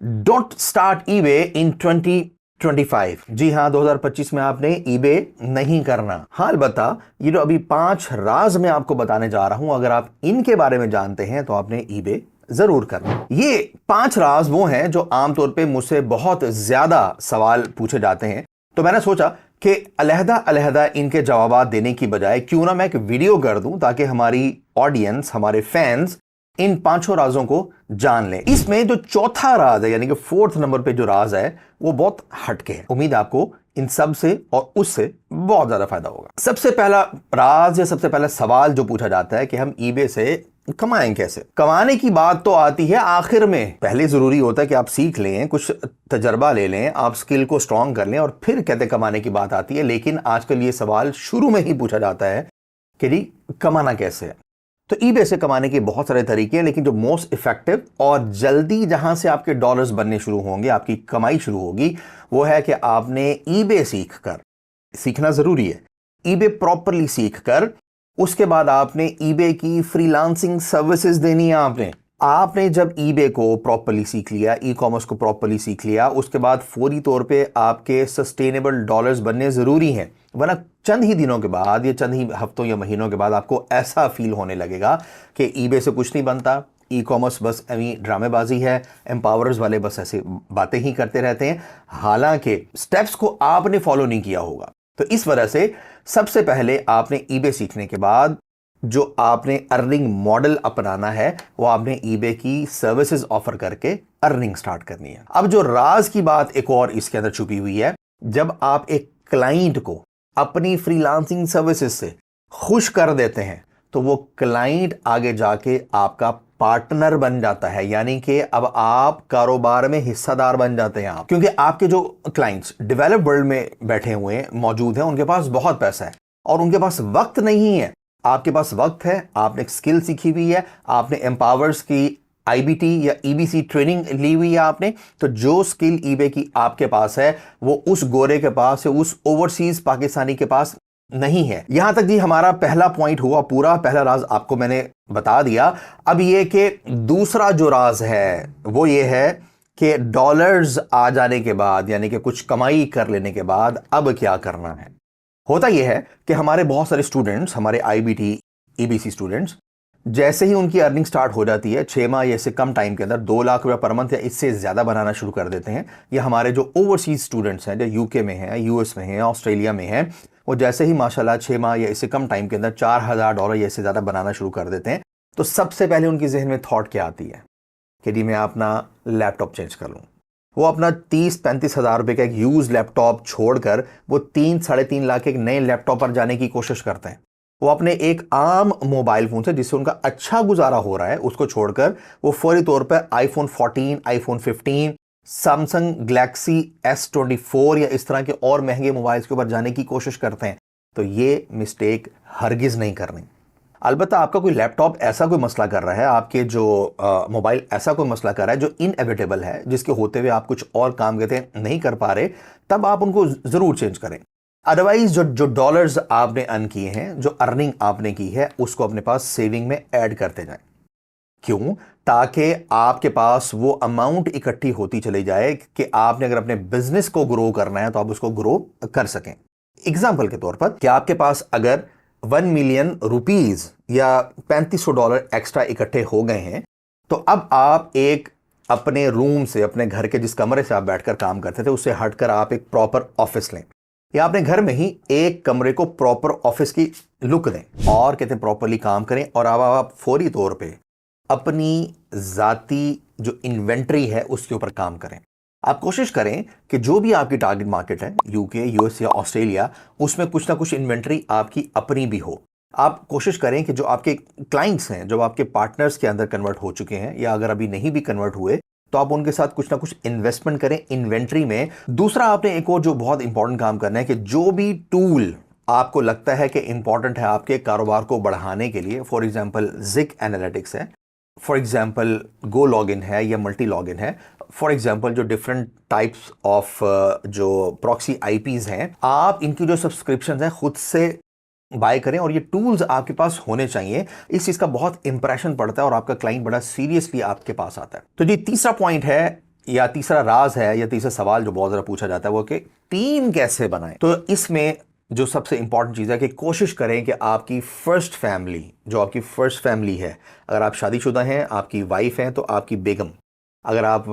Don't start eBay इन 2025। जी हाँ, 2025 में आपने ईबे नहीं करना। हाँ, अलबत्ता ये जो अभी 5 राज मैं आपको बताने जा रहा हूं, अगर आप इनके बारे में जानते हैं तो आपने ईबे जरूर करना। ये 5 राज वो हैं जो आमतौर पे मुझसे बहुत ज्यादा सवाल पूछे जाते हैं, तो मैंने सोचा कि अलहदा अलहदा इनके जवाब देने की बजाय क्यों ना मैं एक वीडियो कर दूं, ताकि हमारी ऑडियंस, हमारे फैंस इन 5 राजों को जान लें। इसमें जो चौथा राज है, यानी कि 4th नंबर पे जो राज है, वो बहुत हटके है। उम्मीद आपको इन सब से और उससे बहुत ज्यादा फायदा होगा। सबसे पहला राज या सबसे पहला सवाल जो पूछा जाता है कि हम ईबे से कमाएं कैसे। कमाने की बात तो आती है आखिर में। पहले जरूरी होता है कि आप सीख लें, कुछ तजर्बा ले लें, आप स्किल को स्ट्रांग कर लें, और फिर कहते कमाने की बात आती है। लेकिन आजकल ये सवाल शुरू में ही पूछा जाता है कि जी कमाना कैसे है। तो ईबे से कमाने के बहुत सारे तरीके हैं, लेकिन जो मोस्ट इफेक्टिव और जल्दी जहां से आपके डॉलर्स बनने शुरू होंगे, आपकी कमाई शुरू होगी, वो है कि आपने ईबे सीखना जरूरी है। ईबे प्रॉपरली सीखकर उसके बाद आपने ईबे की फ्रीलांसिंग सर्विसेज देनी है। आपने जब ईबे को प्रॉपरली सीख लिया, ई कॉमर्स को प्रॉपरली सीख लिया, उसके बाद फौरी तौर पे आपके सस्टेनेबल डॉलर्स बनने जरूरी हैं, वरना चंद ही दिनों के बाद या चंद ही हफ्तों या महीनों के बाद आपको ऐसा फील होने लगेगा कि ईबे से कुछ नहीं बनता, ई कॉमर्स बस अभी ड्रामेबाजी है, एम्पावरर्स वाले बस ऐसे बातें ही करते रहते हैं, हालांकि स्टेप्स को आपने फॉलो नहीं किया होगा। तो इस वजह से सबसे पहले आपने ईबे सीखने के बाद जो आपने अर्निंग मॉडल अपनाना है, वो आपने ईबे की सर्विसेज ऑफर करके अर्निंग स्टार्ट करनी है। अब जो राज की बात एक और इसके अंदर छुपी हुई है, जब आप एक क्लाइंट को अपनी फ्रीलांसिंग सर्विसेज से खुश कर देते हैं, तो वो क्लाइंट आगे जाके आपका पार्टनर बन जाता है, यानी कि अब आप कारोबार में हिस्सेदार बन जाते हैं आप। क्योंकि आपके जो क्लाइंट्स डेवलप वर्ल्ड में बैठे हुए मौजूद हैं, उनके पास बहुत पैसा है और उनके पास वक्त नहीं है। आपके पास वक्त है, आपने एक स्किल सीखी हुई है, आपने एम्पावर्स की आईबीटी या ईबीसी ट्रेनिंग ली हुई है आपने, तो जो स्किल ईबे की आपके पास है, वो उस गोरे के पास है, उस ओवरसीज पाकिस्तानी के पास नहीं है। यहां तक जी हमारा पहला पॉइंट हुआ पूरा। पहला राज आपको मैंने बता दिया। अब ये कि दूसरा जो राज है वो ये है कि डॉलर्स आ जाने के बाद, यानी कि कुछ कमाई कर लेने के बाद अब क्या करना है। होता यह है कि हमारे बहुत सारे स्टूडेंट्स, हमारे आईबीटी ईबीसी स्टूडेंट्स, जैसे ही उनकी अर्निंग स्टार्ट हो जाती है, 6 माह या इससे कम टाइम के अंदर 2 लाख रुपए पर मंथ या इससे ज्यादा बनाना शुरू कर देते हैं। या हमारे जो ओवरसीज स्टूडेंट्स हैं, जो यूके में हैं, यूएस में हैं, ऑस्ट्रेलिया में हैं, वो जैसे ही माशाल्लाह 6 माह या इससे कम टाइम के अंदर $4000 या इससे ज्यादा बनाना शुरू कर देते हैं, तो सबसे पहले उनकी जहन में थॉट क्या आती है कि जी मैं अपना लैपटॉप चेंज कर लूं। वो अपना 30-35 हजार रुपए का एक यूज लैपटॉप छोड़कर वो 3-3.5 लाख के एक नए लैपटॉप पर जाने की कोशिश करते हैं। वो अपने एक आम मोबाइल फोन से जिससे उनका अच्छा गुजारा हो रहा है, उसको छोड़कर वो फौरी तौर पर iPhone 14, iPhone 15, Samsung Galaxy S24 या इस तरह के और महंगे मोबाइल्स के ऊपर जाने की कोशिश करते हैं। तो ये मिस्टेक हरगिज नहीं करनी। अलबत्ता आपका कोई लैपटॉप ऐसा कोई मसला कर रहा है, आपके जो मोबाइल ऐसा कोई मसला कर रहा है जो इनएविटेबल है, जिसके होते हुए आप कुछ और काम कहते नहीं कर पा रहे, तब आप उनको जरूर चेंज करें। अदरवाइज जो डॉलर्स आपने अर्न किए हैं, जो अर्निंग आपने की है, उसको अपने पास सेविंग में ऐड करते जाएं। क्यों? ताकि आपके पास वो अमाउंट इकट्ठी होती चली जाए कि आपने अगर अपने बिजनेस को ग्रो करना है तो आप उसको ग्रो कर सकें। एग्जाम्पल के तौर पर कि आपके पास अगर 1 मिलियन रुपीज या $3500 एक्स्ट्रा इकट्ठे हो गए हैं, तो अब आप एक अपने रूम से, अपने घर के जिस कमरे से आप बैठकर काम करते थे, उससे हटकर आप एक प्रॉपर ऑफिस लें, या अपने घर में ही एक कमरे को प्रॉपर ऑफिस की लुक दें और कहते हैं प्रॉपरली काम करें। और अब आप फौरी तौर पे अपनी जाती जो इन्वेंट्री है उसके ऊपर काम करें। आप कोशिश करें कि जो भी आपकी टारगेट मार्केट है, यूके, यूएस या ऑस्ट्रेलिया, उसमें कुछ ना कुछ इन्वेंट्री आपकी अपनी भी हो। आप कोशिश करें कि जो आपके क्लाइंट्स हैं, जो आपके पार्टनर्स के अंदर कन्वर्ट हो चुके हैं, या अगर अभी नहीं भी कन्वर्ट हुए, तो आप उनके साथ कुछ ना कुछ इन्वेस्टमेंट करें इन्वेंट्री में। दूसरा, आपने एक और जो बहुत इंपॉर्टेंट काम करना है कि जो भी टूल आपको लगता है कि इंपॉर्टेंट है आपके कारोबार को बढ़ाने के लिए, फॉर एग्जाम्पल जिक एनालिटिक्स है, फॉर एग्जाम्पल गो लॉगिन है या मल्टी लॉगिन है, फॉर एग्जाम्पल जो डिफरेंट टाइप्स ऑफ जो प्रॉक्सी आईपीज हैं, आप इनकी जो सब्सक्रिप्शन है खुद से बाय करें और ये टूल्स आपके पास होने चाहिए। इस चीज का बहुत इंप्रेशन पड़ता है और आपका क्लाइंट बड़ा सीरियसली आपके पास आता है। तो जी तीसरा पॉइंट है या तीसरा राज है या तीसरा सवाल जो बहुत ज़्यादा पूछा जाता है वो कि टीम कैसे बनाएं। तो इसमें जो सबसे इंपॉर्टेंट चीज़ है कि कोशिश करें कि आपकी फर्स्ट फैमिली, जो आपकी फर्स्ट फैमिली है, अगर आप शादीशुदा हैं, आपकी वाइफ हैं तो आपकी बेगम, अगर आप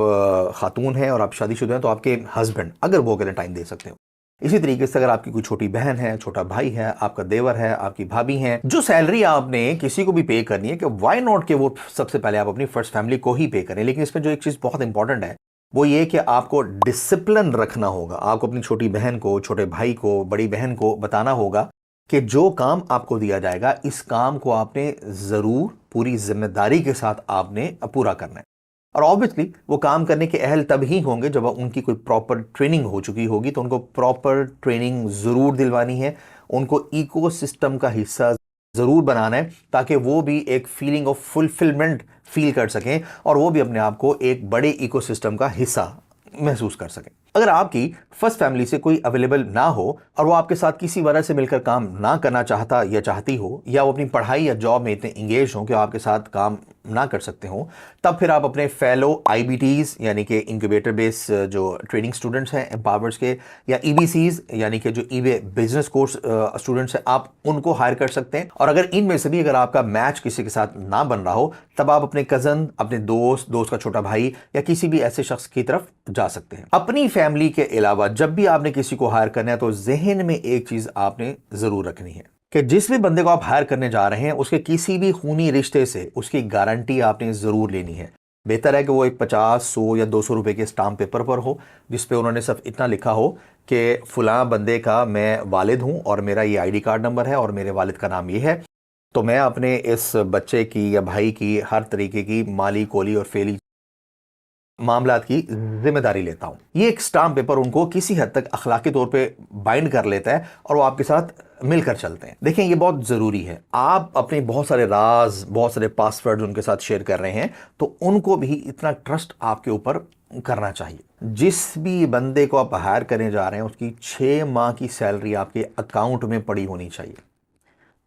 खातून हैं और आप शादीशुदा हैं तो आपके हस्बैंड, अगर वो करें टाइम दे सकते हो। इसी तरीके से अगर आपकी कोई छोटी बहन है, छोटा भाई है, आपका देवर है, आपकी भाभी है, जो सैलरी आपने किसी को भी पे करनी है, कि व्हाई नॉट कि वो सबसे पहले आप अपनी फर्स्ट फैमिली को ही पे करें। लेकिन इसमें जो एक चीज़ बहुत इंपॉर्टेंट है वो ये कि आपको डिसिप्लिन रखना होगा। आपको अपनी छोटी बहन को, छोटे भाई को, बड़ी बहन को बताना होगा कि जो काम आपको दिया जाएगा, इस काम को आपने ज़रूर पूरी जिम्मेदारी के साथ आपने पूरा करना है। और ऑब्वियसली वो काम करने के अहल तब ही होंगे जब उनकी कोई प्रॉपर ट्रेनिंग हो चुकी होगी, तो उनको प्रॉपर ट्रेनिंग ज़रूर दिलवानी है, उनको इकोसिस्टम का हिस्सा ज़रूर बनाना है, ताकि वो भी एक फीलिंग ऑफ फुलफिलमेंट फील कर सकें और वो भी अपने आप को एक बड़े इकोसिस्टम का हिस्सा महसूस कर सकें। अगर आपकी फर्स्ट फैमिली से कोई अवेलेबल ना हो और वो आपके साथ किसी वजह से मिलकर काम ना करना चाहता या चाहती हो, या वो अपनी पढ़ाई या जॉब में इतने इंगेज हों कि वो आपके साथ काम ना कर सकते हो, तब फिर आप अपने फेलो IBTs यानी कि इंक्यूबेटर बेस जो ट्रेनिंग स्टूडेंट्स हैं एम्पावर्स के, या EBCs यानी कि जो eBay बिजनेस कोर्स स्टूडेंट्स हैं, आप उनको हायर कर सकते हैं। और अगर इनमें से भी अगर आपका मैच किसी के साथ ना बन रहा हो, तब आप अपने कज़न, अपने दोस्त का छोटा भाई या किसी भी ऐसे शख्स की तरफ जा सकते हैं। अपनी फैमिली के अलावा जब भी आपने किसी को हायर करना है तो जहन में एक चीज़ आपने ज़रूर रखनी है कि जिस भी बंदे को आप हायर करने जा रहे हैं उसके किसी भी खूनी रिश्ते से उसकी गारंटी आपने ज़रूर लेनी है। बेहतर है कि वो एक 50, 100 या 200 रुपए के स्टाम्प पेपर पर हो, जिस पे उन्होंने सिर्फ इतना लिखा हो कि फ़लाँ बंदे का मैं वालिद हूँ और मेरा ये ID कार्ड नंबर है और मेरे वालिद का नाम ये है, तो मैं अपने इस बच्चे की या भाई की हर तरीके की माली, कोली और फेली मामलात की जिम्मेदारी लेता हूं। ये एक स्टाम्प पेपर उनको किसी हद तक अखलाकी तौर पे बाइंड कर लेता है और वो आपके साथ मिलकर चलते हैं। देखें, ये बहुत ज़रूरी है। आप अपने बहुत सारे राज, बहुत सारे पासवर्ड उनके साथ शेयर कर रहे हैं, तो उनको भी इतना ट्रस्ट आपके ऊपर करना चाहिए। जिस भी बंदे को आप हायर करने जा रहे हैं उसकी 6 माह की सैलरी आपके अकाउंट में पड़ी होनी चाहिए,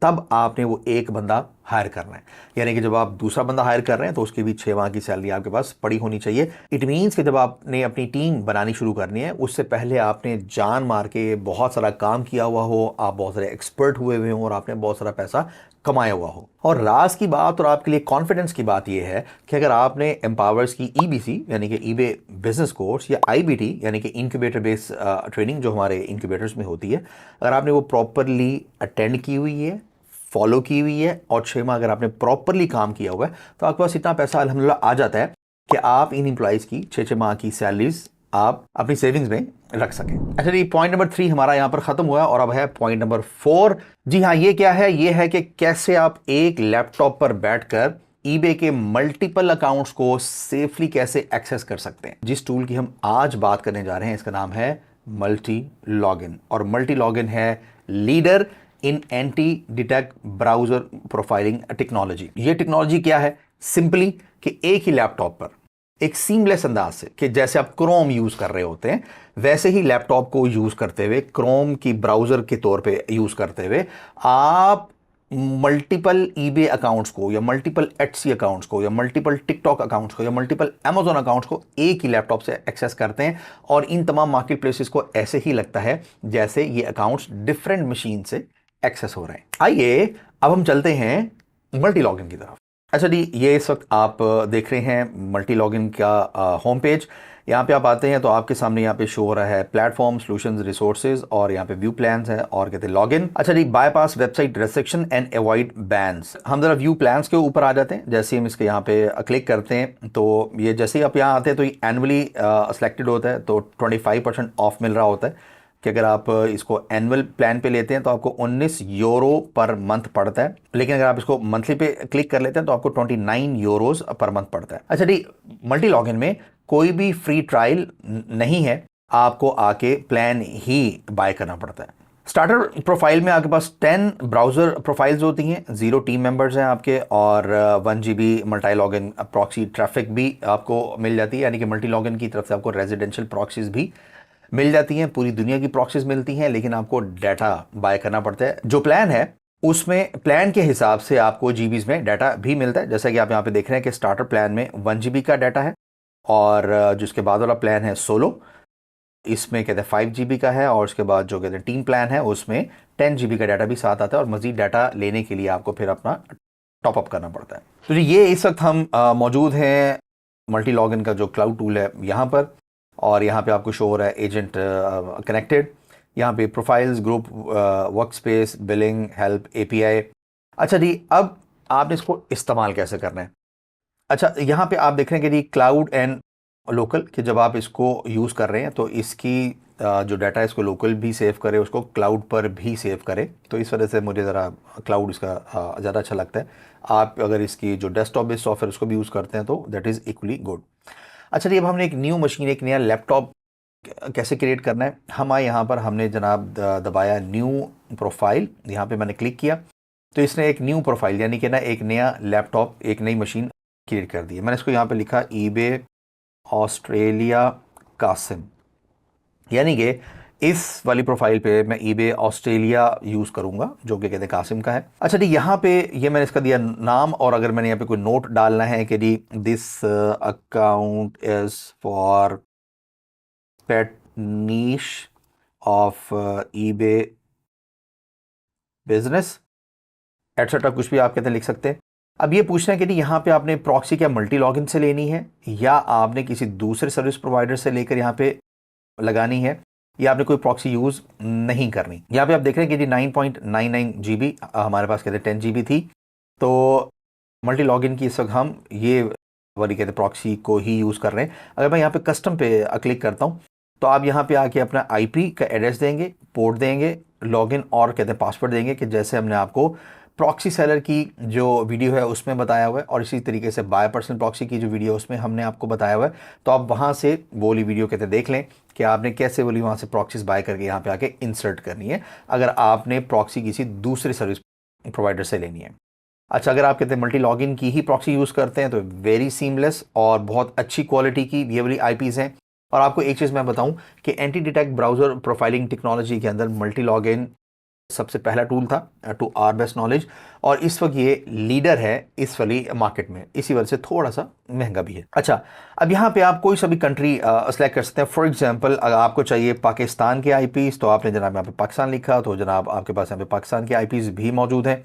तब आपने वो एक बंदा हायर करना है। यानी कि जब आप दूसरा बंदा हायर कर रहे हैं तो उसकी भी 6 माह की सैलरी आपके पास पड़ी होनी चाहिए। इट मीन्स कि जब आपने अपनी टीम बनानी शुरू करनी है, उससे पहले आपने जान मार के बहुत सारा काम किया हुआ हो, आप बहुत सारे एक्सपर्ट हुए हुए हों और आपने बहुत सारा पैसा कमाया हुआ हो। और राज की बात और आपके लिए कॉन्फिडेंस की बात यह है कि अगर आपने एम्पावर्स की EBC यानी कि eBay बिजनेस कोर्स या IBT यानी कि इंक्यूबेटर बेस ट्रेनिंग जो हमारे इंक्यूबेटर्स में होती है, अगर आपने वो प्रॉपरली अटेंड की हुई है, फॉलो की हुई है और 6 माह अगर आपने प्रॉपरली काम किया हुआ है, तो आपके पास इतना पैसा अल्हम्दुलिल्लाह आ जाता है कि आप इन एम्प्लॉइज़ की 6 माह की सैलरीज आप अपनी सेविंग्स में रख सकें। अच्छा जी, पॉइंट नंबर 3 हमारा यहाँ पर ख़त्म हुआ और अब है पॉइंट नंबर 4। जी हाँ, ये क्या है? ये है कि कैसे आप एक लैपटॉप पर बैठकर eBay के मल्टीपल अकाउंट्स को सेफली कैसे एक्सेस कर सकते हैं। जिस टूल की हम आज बात करने जा रहे हैं इसका नाम है मल्टी लॉगिन, और मल्टी लॉगिन है leader in anti detect browser profiling technology. ये टेक्नोलॉजी क्या है? सिंपली कि एक ही लैपटॉप पर एक सीमलेस अंदाज से, कि जैसे आप क्रोम यूज कर रहे होते हैं वैसे ही लैपटॉप को यूज करते हुए, क्रोम की ब्राउजर के तौर पे यूज करते हुए, आप मल्टीपल eBay अकाउंट्स को या मल्टीपल Etsy अकाउंट्स को या मल्टीपल टिकटॉक अकाउंट्स को या मल्टीपल Amazon अकाउंट्स को एक ही लैपटॉप से एक्सेस करते हैं। और इन तमाम मार्केट प्लेसेस को ऐसे ही लगता है जैसे ये अकाउंट्स डिफरेंट मशीन से एक्सेस हो रहे हैं। आइए अब हम चलते हैं मल्टी लॉगिन की तरफ। अच्छा जी, ये इस वक्त आप देख रहे हैं मल्टी लॉगिन का होम पेज। यहाँ पे आप आते हैं तो आपके सामने यहाँ पे शो हो रहा है प्लेटफॉर्म, सॉल्यूशंस, रिसोर्सेज और यहाँ पे व्यू प्लान्स है और कहते हैं लॉगिन। अच्छा जी, bypass website restriction and avoid bans. हम जरा व्यू प्लान्स के ऊपर आ जाते हैं। जैसे हम इसके यहाँ पे क्लिक करते हैं तो ये जैसे ही आप यहाँ आते हैं तो ये एनुअली सिलेक्टेड होता है, तो 25% ऑफ मिल रहा होता है कि अगर आप इसको एनुअल प्लान पे लेते हैं तो आपको 19 यूरो पर मंथ पड़ता है, लेकिन अगर आप इसको मंथली पे क्लिक कर लेते हैं तो आपको 29 यूरोज पर मंथ पड़ता है। अच्छा जी, मल्टी लॉगिन में कोई भी फ्री ट्रायल नहीं है, आपको आके प्लान ही बाय करना पड़ता है। स्टार्टर प्रोफाइल में आपके पास 10 ब्राउजर प्रोफाइल्स होती हैं, 0 टीम मेंबर्स हैं आपके, और 1 GB multi login proxy traffic भी आपको मिल जाती है। यानी कि मल्टी लॉगिन की तरफ से आपको रेजिडेंशियल प्रॉक्सीज भी मिल जाती हैं, पूरी दुनिया की प्रॉक्सीज मिलती हैं, लेकिन आपको डाटा बाय करना पड़ता है। जो प्लान है उसमें प्लान के हिसाब से आपको जीबीज में डाटा भी मिलता है। जैसा कि आप यहाँ पे देख रहे हैं कि स्टार्टर प्लान में 1 GB का डाटा है और जो इसके बाद वाला प्लान है सोलो, इसमें कहते हैं 5 GB का है, और उसके बाद जो कहते हैं टीम प्लान है उसमें 10 GB का डाटा भी साथ आता है, और मजीद डाटा लेने के लिए आपको फिर अपना टॉप अप करना पड़ता है। तो ये इस वक्त हम मौजूद हैं मल्टी लॉगिन का जो क्लाउड टूल है यहाँ पर, और यहाँ पे आपको शो हो रहा है एजेंट कनेक्टेड, यहाँ पे profiles, group, work space, billing, help, API। अच्छा जी, अब आपने इसको इस्तेमाल कैसे करना है। अच्छा, यहाँ पे आप देख रहे हैं कि क्लाउड एंड लोकल, कि जब आप इसको यूज़ कर रहे हैं तो इसकी जो डाटा है इसको लोकल भी सेव करे, उसको क्लाउड पर भी सेव करे। तो इस वजह से मुझे ज़रा क्लाउड इसका ज़्यादा अच्छा लगता है। आप अगर इसकी जो डेस्कटॉप बेस्ड सॉफ्टवेयर उसको भी यूज़ करते हैं तो दैट इज़ इक्वली गुड। अच्छा जी, अब हमने एक न्यू मशीन, एक नया लैपटॉप कैसे क्रिएट करना है। हम आए यहाँ पर, हमने जनाब दबाया न्यू प्रोफाइल, यहाँ पे मैंने क्लिक किया तो इसने एक न्यू प्रोफाइल यानी कि ना एक नया लैपटॉप, एक नई मशीन क्रिएट कर दी है। मैंने इसको यहाँ पे लिखा eBay ऑस्ट्रेलिया कासिम, यानी कि इस वाली प्रोफाइल पे मैं eBay ऑस्ट्रेलिया यूज़ करूँगा जो कि कहते हैं कासिम का है। अच्छा जी, यहाँ पे ये मैंने इसका दिया नाम, और अगर मैंने यहाँ पे कोई नोट डालना है कि जी this account is for pet niche of eBay business etcetera, कुछ भी आप कहते हैं लिख सकते हैं। अब ये पूछना है कि यहाँ पे आपने प्रॉक्सी क्या मल्टी लॉगिन से लेनी है, या आपने किसी दूसरे सर्विस प्रोवाइडर से लेकर यहाँ पे लगानी है, या आपने कोई प्रॉक्सी यूज़ नहीं करनी। यहाँ पे आप देख रहे हैं कि 9.99 GB हमारे पास कहते हैं 10 GB थी, तो मल्टी लॉगिन की इस वक्त हम ये वाली कहते हैं प्रॉक्सी को ही यूज़ कर रहे हैं। अगर मैं यहाँ पे कस्टम पे क्लिक करता हूँ तो आप यहाँ पे आके अपना IP का एड्रेस देंगे, पोर्ट देंगे, लॉगिन और कहते हैं पासवर्ड देंगे, कि जैसे हमने आपको प्रॉक्सी सेलर की जो वीडियो है उसमें बताया हुआ है, और इसी तरीके से बाय पर्सनल प्रॉक्सी की जो वीडियो है उसमें हमने आपको बताया हुआ है। तो आप वहाँ से वो वाली वीडियो कहते हैं देख लें कि आपने कैसे बोली वहाँ से प्रॉक्सीज बाय करके यहाँ पे आके इंसर्ट करनी है, अगर आपने प्रॉक्सी किसी दूसरे सर्विस प्रोवाइडर से लेनी है। अच्छा, अगर आप कहते हैं मल्टी लॉगिन की ही प्रॉक्सी यूज़ करते हैं तो वेरी सीमलेस और बहुत अच्छी क्वालिटी की ये वाली IPs हैं। और आपको एक चीज़ मैं बताऊं कि anti detect browser profiling technology के अंदर मल्टी लॉगिन सबसे पहला टूल था टू आवर बेस्ट नॉलेज, और इस वक्त ये लीडर है इस वाली मार्केट में, इसी वजह से थोड़ा सा महंगा भी है। अच्छा, अब यहाँ पे आप कोई सा भी कंट्री सेलेक्ट कर सकते हैं। फॉर एग्जांपल, अगर आपको चाहिए पाकिस्तान के IPs तो आपने जनाब यहाँ पे पाकिस्तान लिखा, तो जनाब आपके पास यहाँ पे पाकिस्तान के IPs भी मौजूद हैं।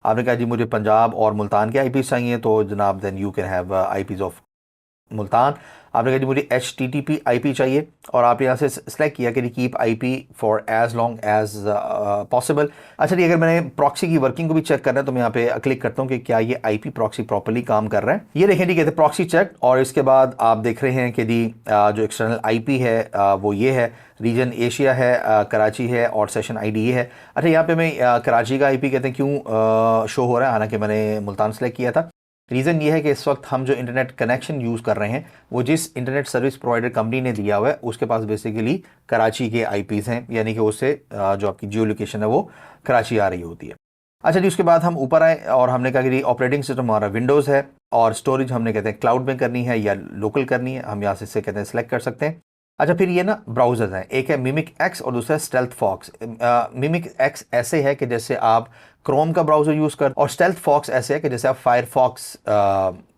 आपने कहा जी मुझे पंजाब और मुल्तान के IPs चाहिए, तो जनाब then you can have IPs of Multan. आपने कहा जी मुझे HTTP IP चाहिए, और आपने यहाँ से सेलेक्ट किया कि keep IP for as long as possible. अच्छा जी, अगर मैंने प्रॉक्सी की वर्किंग को भी चेक करना है तो मैं यहाँ पे क्लिक करता हूँ कि क्या ये IP प्रॉक्सी प्रॉपर्ली काम कर रहा है। ये देखें जी, कहते हैं प्रॉक्सी चेक, और इसके बाद आप देख रहे हैं कि जी जो एक्सटर्नल IP है वो ये है, रीजन एशिया है, कराची है, और सेशन ID ये है। अच्छा, यहाँ पे मैं कराची का IP कहते हैं क्यों शो हो रहा है, हालांकि मैंने मुल्तान सेलेक्ट किया था। रीज़न ये है कि इस वक्त हम जो इंटरनेट कनेक्शन यूज़ कर रहे हैं वो जिस इंटरनेट सर्विस प्रोवाइडर कंपनी ने दिया हुआ है उसके पास बेसिकली कराची के IPs हैं, यानी कि उससे जो आपकी जियो लोकेशन है वो कराची आ रही होती है। अच्छा जी, उसके बाद हम ऊपर आए और हमने कहा कि ऑपरेटिंग सिस्टम हमारा विंडोज़ है, और स्टोरेज हमने कहते हैं क्लाउड में करनी है या लोकल करनी है, हम यहाँ से कहते हैं सेलेक्ट कर सकते हैं। अच्छा, फिर ये ना ब्राउज़र्स हैं, एक है मिमिक X और दूसरा है स्टेल्थ फॉक्स। मिमिक X ऐसे है कि जैसे आप क्रोम का ब्राउज़र यूज़ कर, और स्टेल्थ फॉक्स ऐसे है कि जैसे आप फायरफॉक्स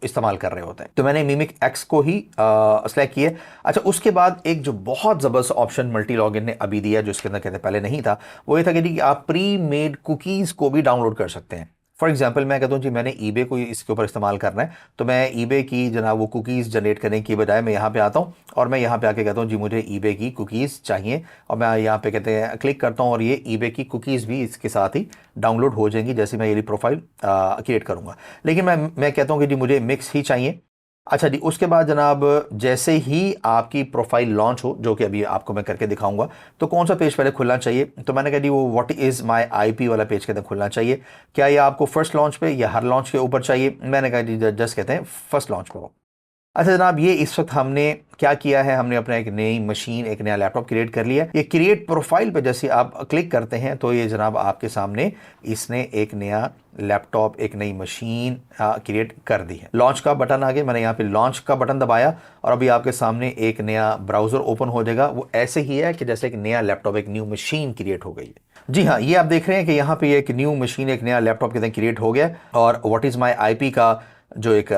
इस्तेमाल कर रहे होते हैं। तो मैंने मिमिक X को ही सेलेक्ट किया। अच्छा, उसके बाद एक जो बहुत ज़बरदस्त ऑप्शन मल्टी लॉगिन ने अभी दिया जो इसके अंदर कहते हैं पहले नहीं था, वो ये था कि आप प्री मेड कुकीज़ को भी डाउनलोड कर सकते हैं। फॉर एग्जाम्पल, मैं कहता हूँ जी मैंने eBay को इसके ऊपर इस्तेमाल करना है, तो मैं eBay की जनाब वो कुकीज़ जनरेट करने की बजाय मैं यहाँ पे आता हूँ और मैं यहाँ पे आके कहता हूँ जी मुझे eBay की कुकीज़ चाहिए, और मैं यहाँ पे कहते हैं क्लिक करता हूँ और ये eBay की कुकीज़ भी इसके साथ ही डाउनलोड हो जाएंगी जैसे मैं ये प्रोफाइल क्रिएट करूँगा। लेकिन मैं कहता हूँ कि जी मुझे मिक्स ही चाहिए। अच्छा जी, उसके बाद जनाब जैसे ही आपकी प्रोफाइल लॉन्च हो, जो कि अभी आपको मैं करके दिखाऊंगा, तो कौन सा पेज पहले खुलना चाहिए, तो मैंने कहा जी वो व्हाट इज़ माय IP वाला पेज कहते हैं खुलना चाहिए। क्या ये आपको फर्स्ट लॉन्च पे या हर लॉन्च के ऊपर चाहिए, मैंने कहा जी जस्ट कहते हैं फर्स्ट लॉन्च पे हो। अच्छा जनाब, ये इस वक्त हमने क्या किया है, हमने अपना एक नई मशीन, एक नया लैपटॉप क्रिएट कर लिया। ये क्रिएट प्रोफाइल पे जैसे आप क्लिक करते हैं तो ये जनाब आपके सामने इसने एक नया लैपटॉप, एक नई मशीन क्रिएट कर दी है। लॉन्च का बटन आ गया, मैंने यहाँ पे लॉन्च का बटन दबाया और अभी आपके सामने एक नया ब्राउज़र ओपन हो जाएगा। वो ऐसे ही है कि जैसे एक नया लैपटॉप, एक न्यू मशीन क्रिएट हो गई है। जी हाँ, ये आप देख रहे हैं कि यहाँ पे एक न्यू मशीन, एक नया लैपटॉप के क्रिएट हो गया, और व्हाट इज़ माय IP का जो एक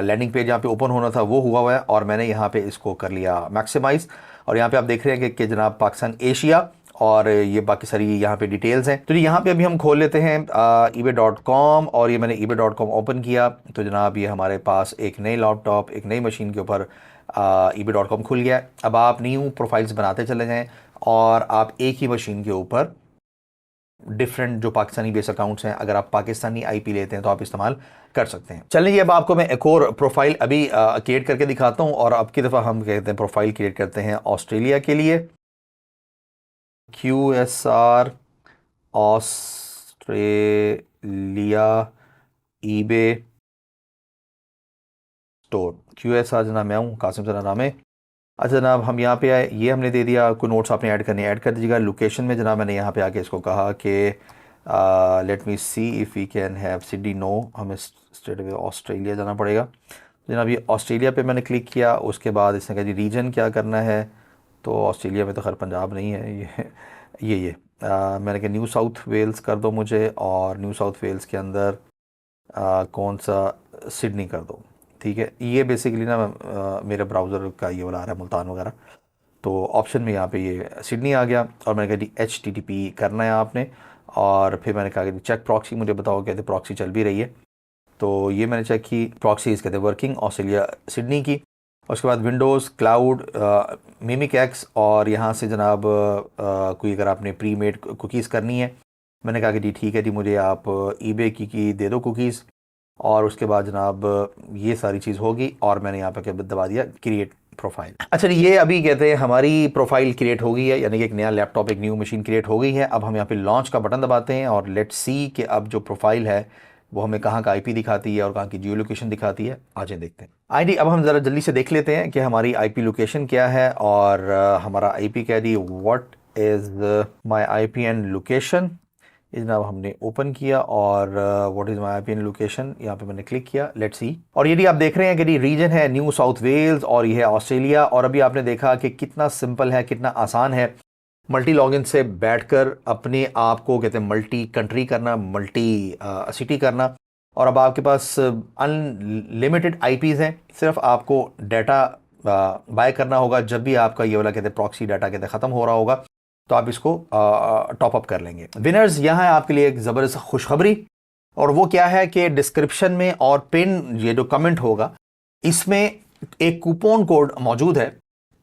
लैंडिंग पेज यहाँ पे ओपन होना था वो हुआ है, और मैंने यहाँ पे इसको कर लिया मैक्सिमाइज। और यहाँ पे आप देख रहे हैं कि जनाब पाकिस्तान एशिया, और ये बाकी सारी यहाँ पे डिटेल्स हैं। तो यहाँ पे अभी हम खोल लेते हैं ebay.com, और ये मैंने ebay.com ओपन किया तो जनाब ये हमारे पास एक नई लैपटॉप, एक नई मशीन के ऊपर ebay.com खुल गया। अब आप न्यू प्रोफाइल्स बनाते चले जाएं, और आप एक ही मशीन के ऊपर डिफरेंट जो पाकिस्तानी बेस अकाउंट्स हैं, अगर आप पाकिस्तानी आईपी लेते हैं तो आप इस्तेमाल कर सकते हैं। चलिए अब आपको मैं एक और प्रोफाइल अभी क्रिएट करके दिखाता हूं, और अब की दफ़ा हम कहते हैं प्रोफाइल क्रिएट करते हैं ऑस्ट्रेलिया के लिए। QSR Australia eBay store. QSR जनाब मैं हूँ, कासिम सर नाम है। अच्छा जनाब हम यहाँ पे आए, ये हमने दे दिया, कोई नोट्स आपने ऐड करने ऐड कर दीजिएगा। लोकेशन में जनाब मैंने यहाँ पे आके इसको कहा कि let me see if we can have Sydney. No, हमें स्ट्रेट अवे ऑस्ट्रेलिया जाना पड़ेगा। जनाब ये ऑस्ट्रेलिया पे मैंने क्लिक किया, उसके बाद इसने कहा जी रीजन क्या करना है, तो ऑस्ट्रेलिया में तो खैर पंजाब नहीं है, ये मैंने कहा न्यू साउथ वेल्स कर दो मुझे, और न्यू साउथ वेल्स के अंदर कौन सा, सिडनी कर दो। ठीक है, ये बेसिकली ना मेरे ब्राउज़र का ये वाला आ रहा है मुल्तान वगैरह, तो ऑप्शन में यहाँ पे ये सिडनी आ गया। और मैंने कहा जी HTTP करना है आपने, और फिर मैंने कहा कि चेक प्रॉक्सी मुझे बताओ, कहते प्रॉक्सी चल भी रही है। तो ये मैंने चेक की, प्रॉक्सी इस कहते वर्किंग ऑस्ट्रेलिया सिडनी की। उसके बाद विंडोज़ क्लाउड मिमिक एक्स, और यहाँ से जनाब कोई अगर आपने प्री मेड कुकीज़ करनी है, मैंने कहा कि जी ठीक है जी मुझे आप eBay की दे दो कुकीज़। और उसके बाद जनाब ये सारी चीज़ होगी, और मैंने यहाँ पे दबा दिया क्रिएट प्रोफाइल। अच्छा ये अभी कहते हैं हमारी प्रोफाइल क्रिएट हो गई है, यानी कि एक नया लैपटॉप, एक न्यू मशीन क्रिएट हो गई है। अब हम यहाँ पे लॉन्च का बटन दबाते हैं, और लेट्स सी कि अब जो प्रोफाइल है वो हमें कहाँ का IP दिखाती है और कहाँ की जियो लोकेशन दिखाती है। आज देखते हैं आईडी। अब हम ज़रा जल्दी से देख लेते हैं कि हमारी IP लोकेशन क्या है, और हमारा IP क्या दी, what is my IP and location. इस जनाब हमने ओपन किया, और what is my IP and location, यहाँ पे मैंने क्लिक किया, लेट्स सी। और ये आप देख रहे हैं कि रीजन है न्यू साउथ वेल्स, और ये है ऑस्ट्रेलिया। और अभी आपने देखा कि कितना सिंपल है, कितना आसान है मल्टी लॉगिन से बैठकर अपने आप को कहते हैं मल्टी कंट्री करना, मल्टी सिटी करना। और अब आपके पास अनलिमिटेड IPs हैं, सिर्फ आपको डाटा बाय करना होगा। जब भी आपका ये वाला कहते हैं प्रॉक्सी डाटा कहते ख़त्म हो रहा होगा तो आप इसको टॉप अप कर लेंगे। विनर्स यहाँ है आपके लिए एक ज़बरदस्त खुशखबरी, और वो क्या है कि डिस्क्रिप्शन में और पिन ये जो कमेंट होगा इसमें एक कूपन कोड मौजूद है,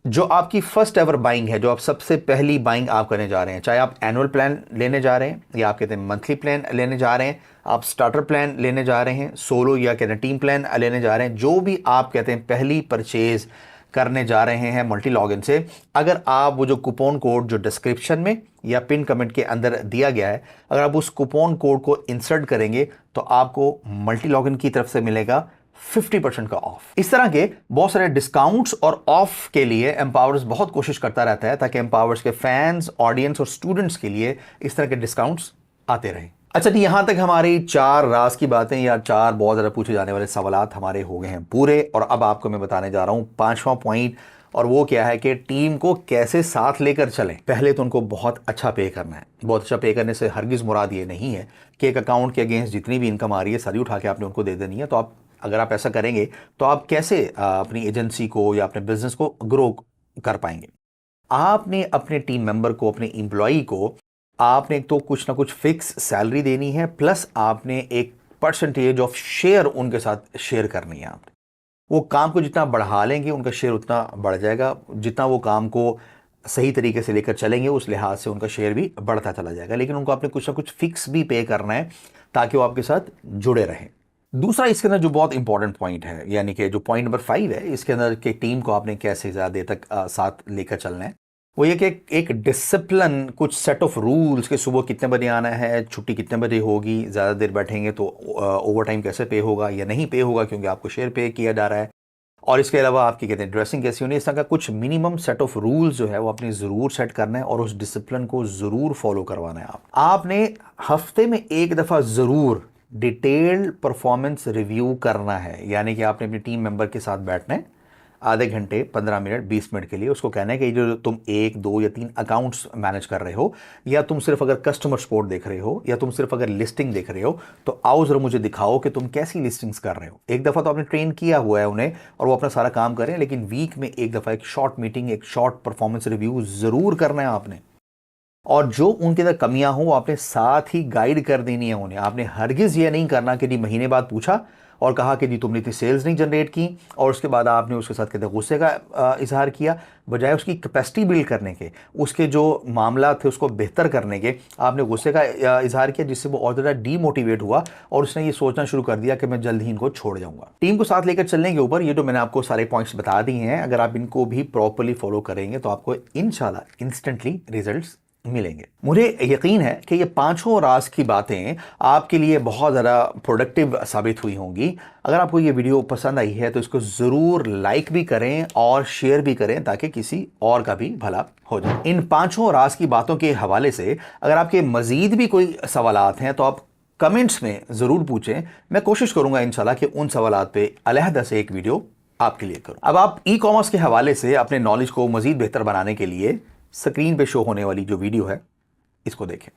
जो आपकी फर्स्ट एवर बाइंग है, जो आप सबसे पहली बाइंग आप करने जा रहे हैं, चाहे आप एनुअल प्लान लेने जा रहे हैं, या आप कहते हैं मंथली प्लान लेने जा रहे हैं, आप स्टार्टर प्लान लेने जा रहे हैं, सोलो या कहते हैं टीम प्लान लेने जा रहे हैं, जो भी आप कहते हैं पहली परचेज करने जा रहे हैं मल्टी लॉगिन से, अगर आप वो जो कूपन कोड जो डिस्क्रिप्शन में या पिन कमेंट के अंदर दिया गया है, अगर आप उस कूपन कोड को इंसर्ट करेंगे तो आपको मल्टी लॉगिन की तरफ से मिलेगा 50% का ऑफ। इस तरह के बहुत सारे डिस्काउंट्स और ऑफ के लिए एम्पावर्स बहुत कोशिश करता रहता है, ताकि एम्पावर्स के फैंस, ऑडियंस और स्टूडेंट्स के लिए इस तरह के डिस्काउंट्स आते रहें। अच्छा जी, यहां तक हमारी 4 राज की बातें या 4 बहुत ज़्यादा पूछे जाने वाले सवालात हमारे हो गए हैं पूरे। और अब आपको मैं बताने जा रहा हूं 5वां पॉइंट, और वो क्या है कि टीम को कैसे साथ लेकर चलें। पहले तो उनको बहुत अच्छा पे करना है। बहुत अच्छा पे करने से हरगिज़ मुराद ये नहीं है कि एक अकाउंट के अगेंस्ट जितनी भी इनकम आ रही है सारी उठा के आपने उनको दे देनी है। तो आप अगर आप ऐसा करेंगे तो आप कैसे अपनी एजेंसी को या अपने बिजनेस को ग्रो कर पाएंगे। आपने अपने टीम मेंबर को, अपने एम्प्लॉई को आपने एक तो कुछ ना कुछ फिक्स सैलरी देनी है, प्लस आपने एक परसेंटेज ऑफ शेयर उनके साथ शेयर करनी है। आपने वो काम को जितना बढ़ा लेंगे उनका शेयर उतना बढ़ जाएगा, जितना वो काम को सही तरीके से लेकर चलेंगे उस लिहाज से उनका शेयर भी बढ़ता चला जाएगा। लेकिन उनको आपने कुछ ना कुछ फिक्स भी पे करना है ताकि वो आपके साथ जुड़े रहें। दूसरा इसके अंदर जो बहुत इंपॉर्टेंट पॉइंट है, यानी कि जो पॉइंट नंबर 5 है, इसके अंदर के टीम को आपने कैसे ज़्यादा देर तक साथ लेकर चलना है, वो ये कि एक डिसिप्लिन, कुछ सेट ऑफ रूल्स कि सुबह कितने बजे आना है, छुट्टी कितने बजे होगी, ज़्यादा देर बैठेंगे तो ओवर टाइम कैसे पे होगा या नहीं पे होगा, क्योंकि आपको शेयर पे किया जा रहा है। और इसके अलावा आपकी कहते हैं ड्रेसिंग कैसी होनी है, इस तरह का कुछ मिनिमम सेट ऑफ रूल्स जो है वो आपने ज़रूर सेट करना है, और उस डिसिप्लिन को ज़रूर फॉलो करवाना है। आपने हफ्ते में एक दफ़ा ज़रूर डिटेल्ड परफॉर्मेंस रिव्यू करना है, यानी कि आपने अपनी टीम मेंबर के साथ बैठना है, आधे घंटे, 15 मिनट, 20 मिनट के लिए उसको कहना है कि जो तुम 1, 2 या 3 अकाउंट्स मैनेज कर रहे हो, या तुम सिर्फ अगर कस्टमर सपोर्ट देख रहे हो, या तुम सिर्फ अगर लिस्टिंग देख रहे हो, तो आओ जरा मुझे दिखाओ कि तुम कैसी लिस्टिंग्स कर रहे हो। एक दफ़ा तो आपने ट्रेन किया हुआ है उन्हें और वो अपना सारा काम करें, लेकिन वीक में एक दफ़ा एक शॉर्ट मीटिंग, एक शॉर्ट परफॉर्मेंस रिव्यू ज़रूर करना है आपने। और जो उनके अंदर कमियां हो वो आपने साथ ही गाइड कर देनी है उन्हें। आपने हरगिज़ ये नहीं करना कि जी महीने बाद पूछा और कहा कि जी तुमने इतनी सेल्स नहीं जनरेट की, और उसके बाद आपने उसके साथ कहते गुस्से का इजहार किया। बजाय उसकी कैपेसिटी बिल्ड करने के, उसके जो मामला थे उसको बेहतर करने के, आपने गुस्से का इजहार किया, जिससे वो और ज़्यादा डीमोटिवेट हुआ और उसने ये सोचना शुरू कर दिया कि मैं जल्द ही इनको छोड़ जाऊंगा। टीम को साथ लेकर चलने के ऊपर ये जो मैंने आपको सारे पॉइंट्स बता दिए हैं, अगर आप इनको भी प्रॉपरली फॉलो करेंगे तो आपको इंशाल्लाह इंस्टेंटली रिजल्ट्स मिलेंगे। मुझे यकीन है कि ये पांचों राज की बातें आपके लिए बहुत ज़्यादा प्रोडक्टिव साबित हुई होंगी। अगर आपको ये वीडियो पसंद आई है तो इसको ज़रूर लाइक भी करें और शेयर भी करें, ताकि किसी और का भी भला हो जाए। इन पांचों राज की बातों के हवाले से अगर आपके मज़ीद भी कोई सवालात हैं तो आप कमेंट्स में ज़रूर पूछें। मैं कोशिश करूंगा इंशाल्लाह कि उन सवालात पे अलहदा से एक वीडियो आपके लिए करूं। अब आप ई कॉमर्स के हवाले से अपने नॉलेज को मज़ीद बेहतर बनाने के लिए स्क्रीन पे शो होने वाली जो वीडियो है इसको देखें।